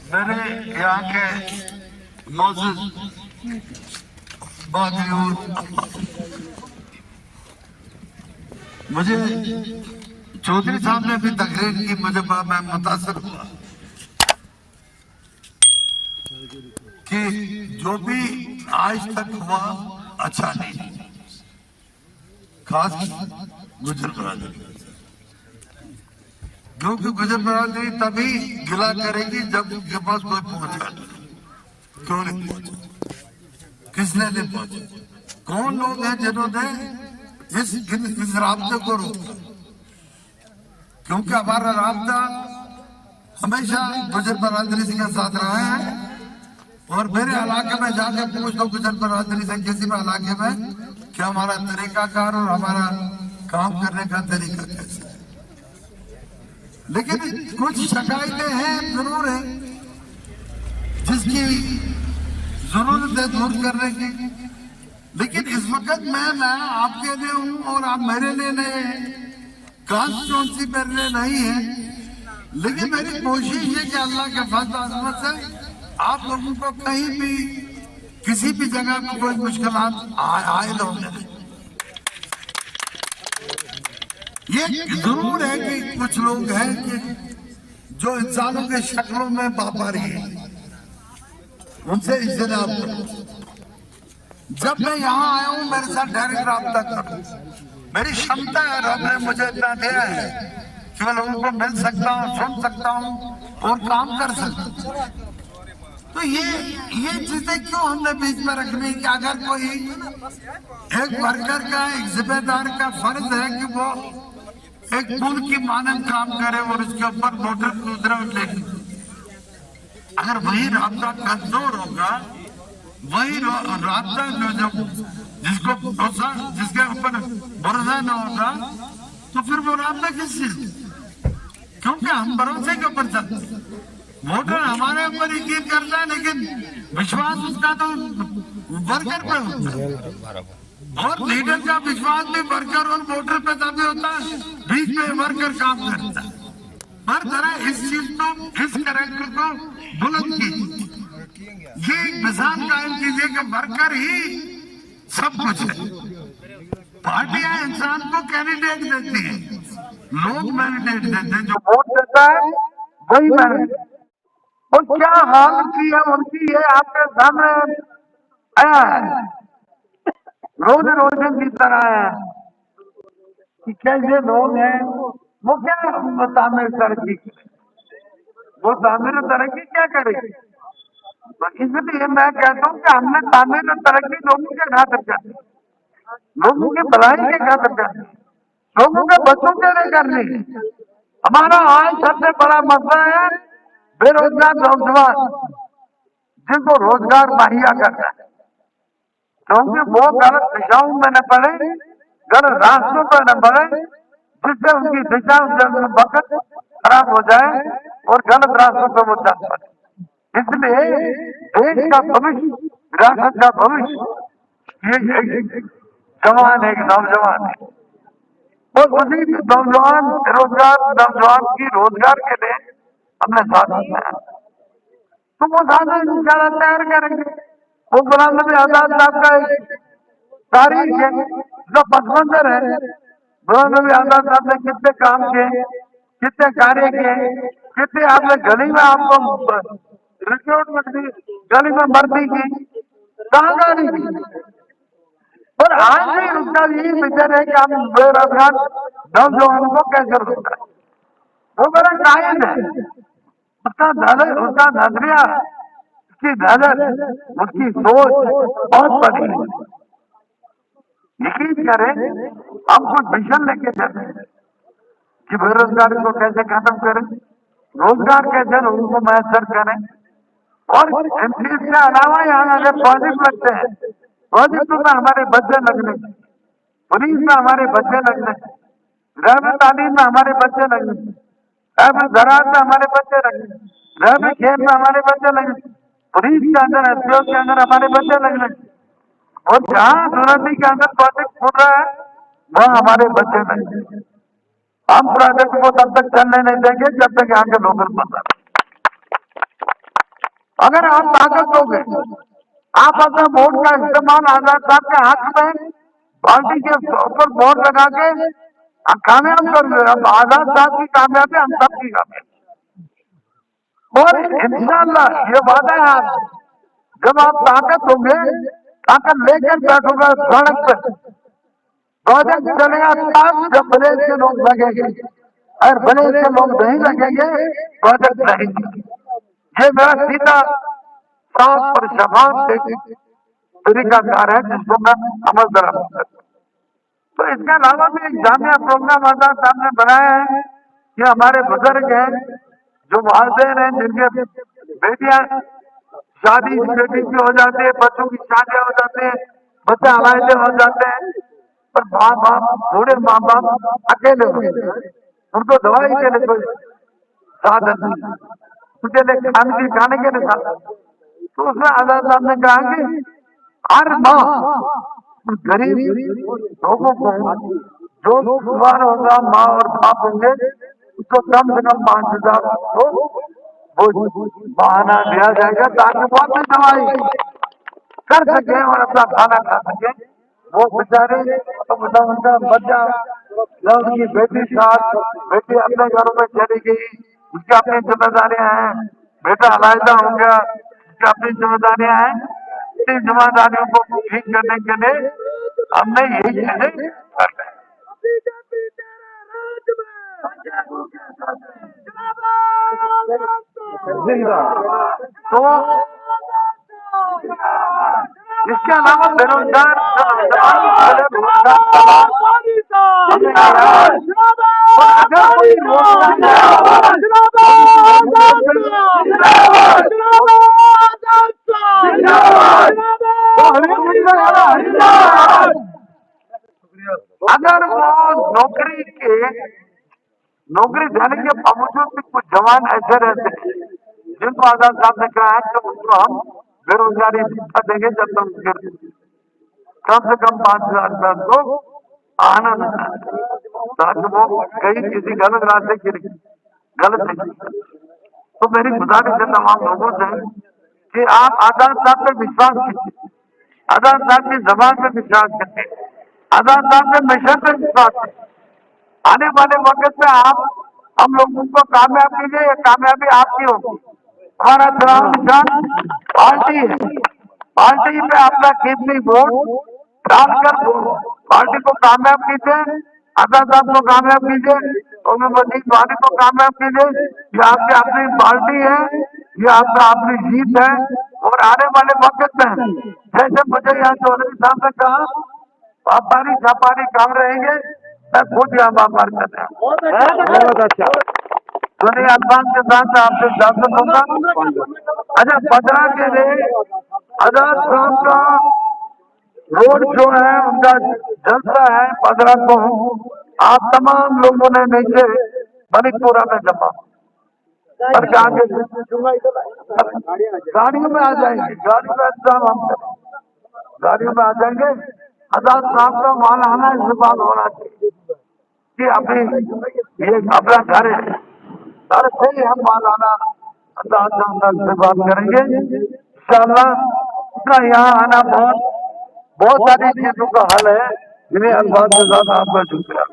मेरे यहाँ के मोअज़्ज़िज़ बाज़ीऊर, मुझे चौधरी साहब ने भी तकरीर की, मैं मुतासर हुआ कि जो भी आज तक हुआ अच्छा नहीं, खास गुजर बरादरी, क्योंकि गुजर बरादरी तभी गिला करेगी जब उनके पास कोई पहुंचा नहीं। क्यों नहीं पहुंचा? किसने नहीं पहुंचा? कौन लोग हैं जिन्होंने इस राब्ते को रोका? क्योंकि हमारा राब्ता हमेशा गुजर बरादरी के साथ रहा है। और मेरे इलाके में जाके पूछ लो गुजर बरादरी से किसी भी इलाके में कि हमारा तरीकाकार और हमारा काम करने का तरीका कैसा है। लेकिन कुछ शिकायतें हैं, जरूर है, जिसकी जरूरत है दूर करने की। लेकिन इस वक्त मैं आपके लिए हूं और आप मेरे लिए नहीं है, कॉन्स्टिट्यूंसी मेरे लिए नहीं है। लेकिन मेरी कोशिश है कि अल्लाह के फज़ल अज़मत से आप लोगों को कहीं भी किसी भी जगह में कोई मुश्किलात आए होने नहीं। ये जरूर है कि कुछ लोग हैं कि जो इंसानों के शक्लों में व्यापारी हैं, उनसे इज्तनाब करो। जब मैं यहाँ आया हूँ मेरे साथ डायरेक्ट रब्ता करो। मेरी क्षमता है, रब ने मुझे इतना दिया है कि मैं लोगों को मिल सकता हूँ, सुन सकता हूँ और काम कर सकता हूँ। तो ये चीजें क्यों हमने बीच में रखनी कि अगर कोई एक वर्कर का, एक जिम्मेदार का फर्ज है कि वो एक पुल की मानंद काम करे और उसके ऊपर मोटर दूसरा लेके, अगर वही राब्ता कमजोर होगा, वही राब्ता जिसके ऊपर भरोसा न होगा, तो फिर वो राब्ता किस चीज? क्योंकि हम भरोसे के ऊपर चलते, वोटर हमारे ऊपर यकीन करता है, लेकिन विश्वास उसका तो वर्कर पे होता है। और लीडर का विश्वास भी वर्कर और वोटर पे तभी होता है, बीच में वर्कर काम करता है। हर तरह इस चीज को, इस कैरेक्टर को बुलंद कीजिए। ये एक मिसाल कायम कीजिए कि वर्कर ही सब कुछ है। पार्टियां इंसान को कैंडिडेट देती है, लोग मैंडेट देते हैं, जो वोट देता है वही मैंडेट। और क्या हाल की है उनकी, ये आपके सामने आया है, रोज रोशन की तरह है कि कैसे लोग हैं। वो क्या तामीर तरक्की, वो तामीर तरक्की क्या करेगी? तो इसलिए मैं कहता हूँ कि हमने तामीर तरक्की लोगों के खातिर करनी, लोगों की भलाई के खातिर करनी, लोगों के बच्चों के लिए करनी है। हमारा आज सबसे बड़ा मसला है बेरोजगार नौजवान, जिनको रोजगार मुहैया करना है, क्योंकि वो गलत दिशाओं में न पड़े, गलत रास्तों पर न बढ़े, जिससे उनकी दिशा वक्त खराब हो जाए और गलत रास्तों पर वो चल पड़े। इसलिए देश का भविष्य, विरासत का भविष्य ये एक जवान, एक नौजवान है। और उसी नौजवान, बेरोजगार नौजवान की रोजगार के लिए हमने साथ दिया है, तो वो साधन इंशाल्लाह तैयार करेंगे। वो गुलाम नबी आजाद साहब का एक तारीख है जो पसमंजर है। गुलाम नबी आजाद साहब ने कितने काम किए, कितने कार्य किए, कितने आपने गली में आपको रिक्रूटमेंट की, गली में भर्ती की, कहाँ नहीं की। और आज भी उसका यही विचार है कि हम बेरोजगार नौजवानों को कैसे रोकना है। वो बड़ा कायम है, उसका नजरिया, उसकी नजर, उसकी सोच बहुत बड़ी है। यकीन करें, हम कुछ मिशन लेके चलते हैं कि बेरोजगारी को कैसे खत्म करें, रोजगार कैसे लोगों को मैसर करें। और एमपीएस के अलावा यहाँ अगर प्रोजेक्ट लगते हैं, प्रोजेक्टों में हमारे बच्चे लगने, पुलिस में हमारे बच्चे लगने, ग्रामीण तालीम में हमारे बच्चे लगने, ज़राअत में हमारे बच्चे लगने, ग्रामीण खेल में हमारे बच्चे लगने, पुलिस के अंदर, एसपीओ के अंदर हमारे बच्चे लगने। और जहाँ सुरंदी के अंदर प्रोजेक्ट खुल रहा है वहाँ हमारे बच्चे लगने। हम प्रोजेक्ट को तब तक चलने नहीं देंगे जब तक यहाँ के लोकल बंदा अगर आप ताकत दोगे, आप अपने वोट का इस्तेमाल आजाद साहब के हक में पार्टी के ऊपर वोट लगा के कामयाब कर दो। अब आजाद साहब की कामयाबी हम सब की कामयाबी, और इंशाल्लाह ये वादा है आप, जब आप ताकत होंगे, ताकत लेकर बैठोगे सड़क पर, प्रोजेक्ट चलेगा तब जब विलेज के लोग लगेंगे, और विलेज के लोग नहीं लगेंगे प्रोजेक्ट नहीं। ये मेरा सीधा साफ और शफाफ तरीकाकार है जिसको मैं अमल दरामद करता हूँ। तो इसके अलावा भी एक जामिया प्रोग्राम आजाद साहब ने बनाया है कि हमारे बुजुर्ग हैं, जो वालिदैन हैं, जिनके बेटियां शादी बेटी की हो जाती है, बच्चों की शादियां हो जाती है, बच्चे हवाले हो जाते हैं, पर माँ बाप, बूढ़े माँ बाप अकेले हो गए, उनको दवाई के लिए कोई साधन नहीं, उनके लिए खाने के लिए साधन। तो उसमें आजाद साहब ने कहा कि हर माँ गरीब लोगों को जो बीमार होगा, माँ और बाप होंगे, उसको कम से कम 5,000 को वो बहाना दिया जाएगा ताकि वो अपनी दवाई कर सके और अपना खाना खा सके। वो बेचारे तो उनका बच्चा या उनकी बेटी साथ, बेटी अपने घरों में चली गई, उसकी अपनी जिम्मेदारियां हैं, बेटा अलहदा हो गया, उसकी अपनी जिम्मेदारियां हैं। इन जिम्मेदारियों को ठीक करने के लिए हमने यही चीजें कर रहे हैं। तो इसके अलावा बेरोजगार अगर कोई अगर वो नौकरी देने के बावजूद भी कुछ जवान ऐसे रहते हैं जिनको आजाद साहब ने कहा है कि उनको हम बेरोजगारी भत्ता देंगे जब तक कम से कम 5,000 तो आना नहीं, ताकि वो कहीं किसी गलत रास्ते की गलत नहीं। तो मेरी गुजारिश है तमाम लोगों से कि आप आजाद साहब पे विश्वास कीजिए, आजाद साहब की जबान पे विश्वास कीजिए, आजाद साहब के मिशन पे विश्वास कीजिए। आने वाले वक्त में आप हम लोगों को कामयाब कीजिए, कामयाबी आपकी होगी। हमारा चुनाव निशान पार्टी है, पार्टी पे अपना कितनी वोट डालकर पार्टी को कामयाब कीजिए, आजाद साहब को कामयाब कीजिए, उम्र मजीद वाली को कामयाब कीजिए। ये आपकी अपनी पार्टी है, ये आपका अपनी जीत है। और आने वाले वक्त में जैसे मुझे यहाँ चौधरी साहब ने कहा, व्यापारी छापारी काम रहेंगे, मैं खुद यहाँ व्यापार कर रहा हूँ। बहुत अच्छा, सुनिए अल्फाज के साथ आपसे इजाजत होगा। अच्छा, पदरा के लिए आजाद साहब का रोड जो है, उनका जलसा है पदरा को, आप तमाम लोगों ने नीचे मणिकपुरा में जमा और गाड़ियों में आ जाएंगे, गाड़ियों में इंतजाम हम करें, गाड़ियों में आ जाएंगे। आजाद साहब का माल आना इस्तेमाल होना चाहिए कि अभी ये अपना घर है, घर से ही हम माल आना आजाद साहब से बात करेंगे इंशाअल्लाह। उसका यहाँ आना बहुत सारी चीजों का हल है, जिन्हें अल्फाज के साथ आपका शुक्रिया।